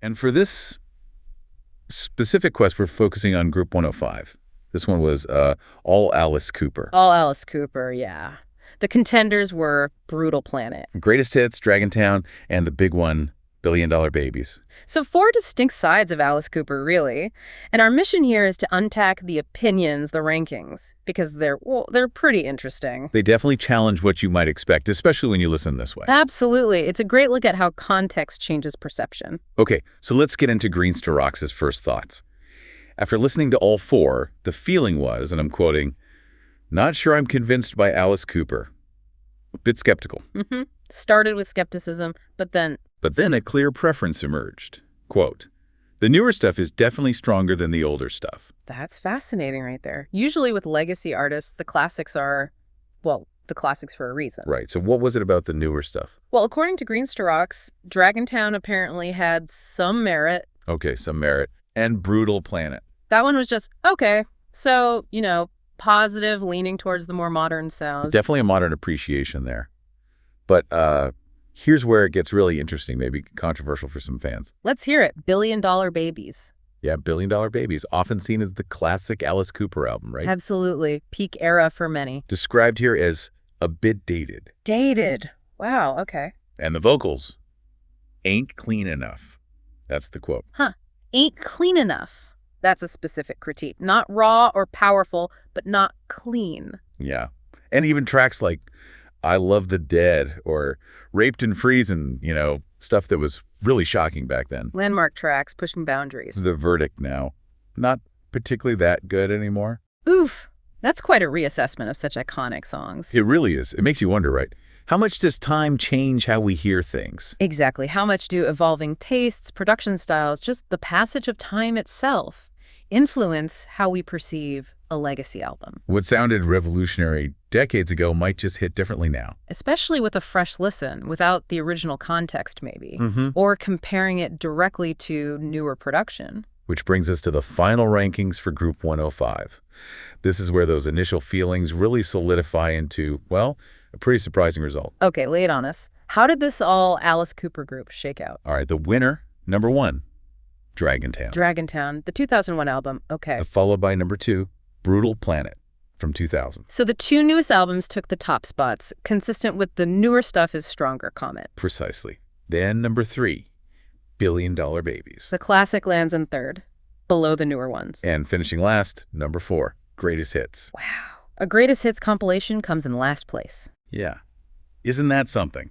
And for this specific quest, we're focusing on Group 105. This one was all Alice Cooper. All Alice Cooper, yeah. The contenders were Brutal Planet. Greatest Hits, Dragontown, and the big one, $1 Billion Babies. So 4 distinct sides of Alice Cooper, really. And our mission here is to unpack the opinions, the rankings, because they're pretty interesting. They definitely challenge what you might expect, especially when you listen this way. Absolutely. It's a great look at how context changes perception. Okay, so let's get into Greenstarox's first thoughts. After listening to all 4, the feeling was, and I'm quoting, "Not sure I'm convinced by Alice Cooper. A bit skeptical." Started with skepticism, but then a clear preference emerged. Quote, "The newer stuff is definitely stronger than the older stuff." that's fascinating right there. Usually with legacy artists, the classics are, well, the classics for a reason. Right, so what was it about the newer stuff? Well, according to Greenstarox, Dragontown apparently had some merit. Okay, some merit. And Brutal Planet. That one was just, okay, so, positive, leaning towards the more modern sounds. Definitely a modern appreciation there. But here's where it gets really interesting, maybe controversial for some fans. Let's hear it. $1 Billion Babies. Yeah, $1 Billion Babies, often seen as the classic Alice Cooper album, right? Absolutely. Peak era for many. Described here as a bit dated. Dated. Wow, okay. And the vocals, "ain't clean enough." That's the quote. Ain't clean enough. That's a specific critique. Not raw or powerful, but not clean. Yeah. And even tracks like "I Love the Dead" or "Raped and Freezin'," stuff that was really shocking back then. Landmark tracks, pushing boundaries. The verdict now, not particularly that good anymore. Oof. That's quite a reassessment of such iconic songs. It really is. It makes you wonder, right? How much does time change how we hear things? Exactly. How much do evolving tastes, production styles, just the passage of time itself, influence how we perceive a legacy album? What sounded revolutionary decades ago might just hit differently now. Especially with a fresh listen, without the original context maybe, or comparing it directly to newer production. Which brings us to the final rankings for Group 105. This is where those initial feelings really solidify into, well, a pretty surprising result. Okay, lay it on us. How did this all Alice Cooper group shake out? All right, the winner, number 1, Dragontown. Dragontown, the 2001 album. Okay. Followed by number 2, Brutal Planet from 2000. So the 2 newest albums took the top spots, consistent with the newer stuff is stronger comment. Precisely. Then number 3, $1 Billion Babies. The classic lands in third, below the newer ones. And finishing last, number 4, Greatest Hits. Wow. A Greatest Hits compilation comes in last place. Yeah. Isn't that something?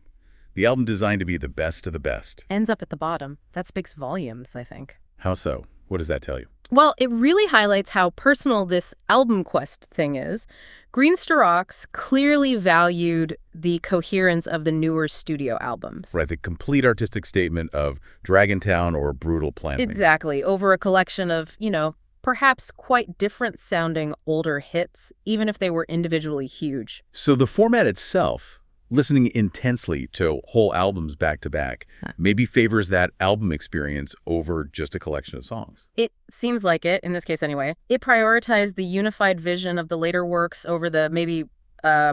The album designed to be the best of the best. Ends up at the bottom. That speaks volumes, I think. How so? What does that tell you? Well, it really highlights how personal this album quest thing is. Greenstarox clearly valued the coherence of the newer studio albums. Right, the complete artistic statement of Dragontown or Brutal Planet. Exactly, over a collection of, perhaps quite different sounding older hits, even if they were individually huge. So the format itself, listening intensely to whole albums back to back, maybe favors that album experience over just a collection of songs. It seems like it, in this case anyway. It prioritized the unified vision of the later works over the maybe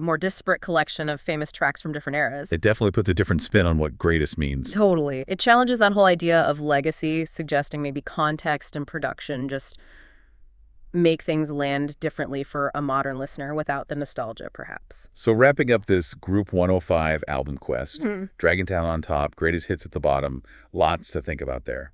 more disparate collection of famous tracks from different eras. It definitely puts a different spin on what greatest means. Totally. It challenges that whole idea of legacy, suggesting maybe context and production just make things land differently for a modern listener without the nostalgia, perhaps. So wrapping up this Group 105 album quest, Dragontown on top, greatest hits at the bottom, lots to think about there.